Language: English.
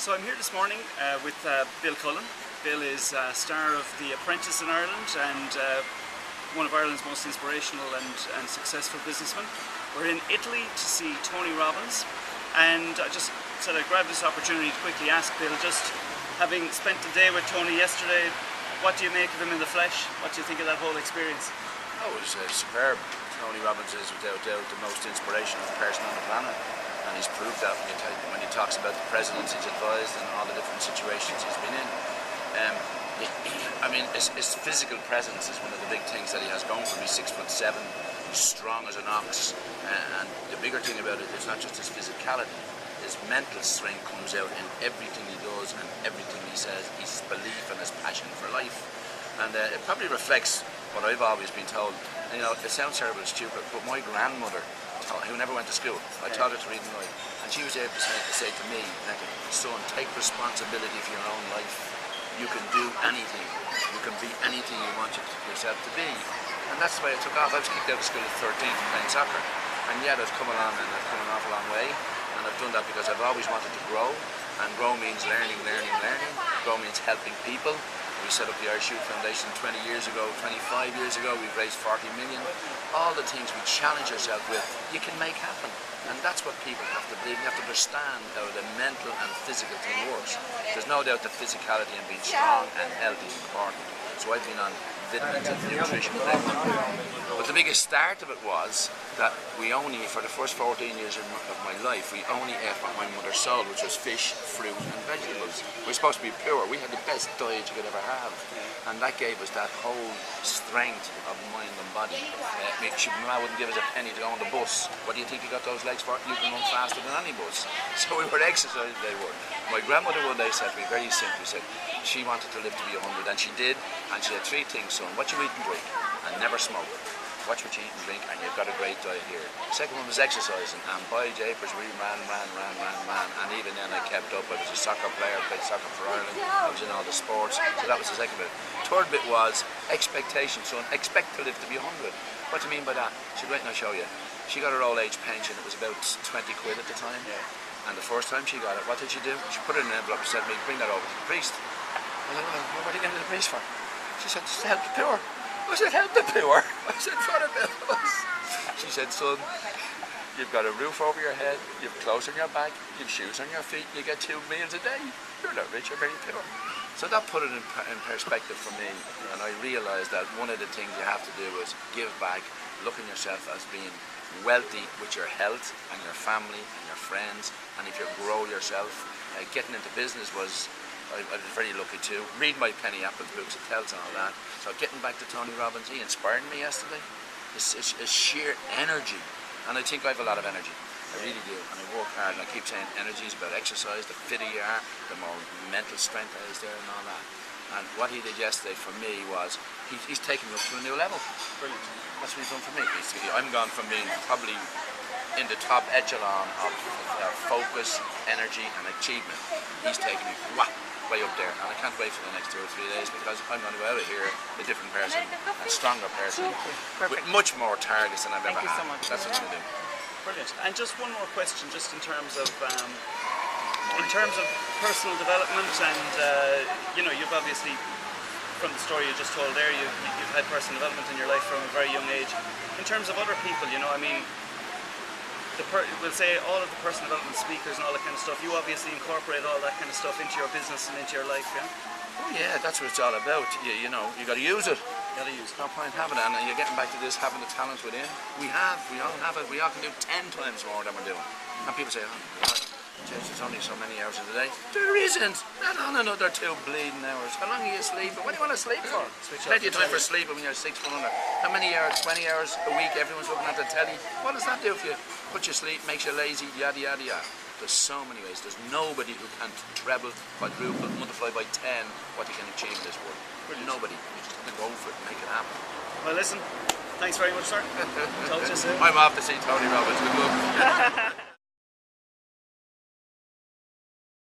So I'm here this morning with Bill Cullen. Bill is star of The Apprentice in Ireland and one of Ireland's most inspirational and successful businessmen. We're in Italy to see Tony Robbins, and I just said I'd grab this opportunity to quickly ask Bill, just having spent the day with Tony yesterday, what do you make of him in the flesh? What do you think of that whole experience? Oh, it was superb. Tony Robbins is without doubt the most inspirational person on the planet, and he's proved that when he talks about the presidents he's advised and all the different situations he's been in. I mean, his physical presence is one of the big things that he has going for him. He's 6'7", strong as an ox, and the bigger thing about it is not just his physicality. His mental strength comes out in everything he does and everything he says. His belief and his passion for life, and it probably reflects what I've always been told. You know, it sounds terrible and stupid, but my grandmother, who never went to school, I taught her to read and write, and she was able to say to me, son, take responsibility for your own life. You can do anything. You can be anything you want yourself to be. And that's the way I took off. I was kicked out of school at 13 for playing soccer, and yet I've come along and I've come an awful long way, and I've done that because I've always wanted to grow, and grow means learning. Grow means helping people. We set up the Irish Youth Foundation 20 years ago, 25 years ago. We've raised 40 million. All the things we challenge ourselves with, you can make happen. And that's what people have to believe. You have to understand how the mental and physical thing works. There's no doubt that physicality and being strong and healthy is important. So I've been on vitamins and nutrition with them. But the biggest start of it was that we only, for the first 14 years of my life, we only ate what my mother sold, which was fish, fruit and vegetables. We were supposed to be pure. We had the best diet you could ever have. And that gave us that whole strength of mind and body. Ma wouldn't give us a penny to go on the bus. What do you think you got those legs for? You can run faster than any bus. So we were exercising, they were. My grandmother one day said to me, very simply, said she wanted to live to be 100, and she did. And she had 3 things, son: what you eat and drink, and never smoke. Watch what you eat and drink, and you've got a great diet here. The second one was exercising, and by japers, we ran, and even then I kept up. I was a soccer player, played soccer for Ireland, I was in all the sports, so that was the second bit. Third bit was expectation, son, expect to live to be 100. What do you mean by that? She said, right, now I'll show you. She got her old age pension, it was about 20 quid at the time, and the first time she got it, what did she do? She put it in an envelope and said to me, bring that over to the priest. I said, well, what are you getting to the priest for? She said, just to help the poor. I said, help the poor? I said, for the bills. She said, son, you've got a roof over your head, you've clothes on your back, you've shoes on your feet, you get 2 meals a day. You're not rich, you're very poor. So that put it in perspective for me, and I realised that one of the things you have to do is give back, look at yourself as being wealthy with your health and your family and your friends, and if you grow yourself, getting into business was, I was very lucky too. Read my Penny Apples books, it tells and all that. So getting back to Tony Robbins, he inspired me yesterday. His sheer energy, and I think I have a lot of energy. I really do, and I work hard, and I keep saying energy is about exercise. The fitter you are, the more mental strength there is there and all that. And what he did yesterday for me was, he's taken me up to a new level. Brilliant. That's what he's done for me. I'm gone from being probably in the top echelon of focus, energy and achievement. He's taken me way up there, and I can't wait for the next 2 or 3 days, because I'm going to go out of here a different person, a stronger person, with much more targets than I've ever had. So much. That's what I'm going to do. Brilliant. And just one more question, just in terms of personal development, and you know, you've obviously, from the story you just told there, you've had personal development in your life from a very young age. In terms of other people, you know, I mean, we'll say all of the personal development speakers and all that kind of stuff, you obviously incorporate all that kind of stuff into your business and into your life, yeah? Oh yeah, that's what it's all about. You know, you got to use it. You got to use it. No point having it, and you're getting back to this, having the talent within. We all have it. We all can do 10 times more than we're doing. And people say, oh God, there's only so many hours in the day. There isn't. Not on another 2 bleeding hours. How long are you sleeping? What do you want to sleep for? Plenty of time for sleeping when you're 6 foot under. How many hours? 20 hours a week, everyone's looking at the telly. What does that do for you? Put you sleep, makes you lazy, yada yada yada. There's so many ways. There's nobody who can treble, quadruple, multiply by 10 what you can achieve in this world. Brilliant. Nobody. You just have to go for it and make it happen. Well, listen, thanks very much, sir. Talk to you soon. I'm off to see Tony Robbins. Good luck.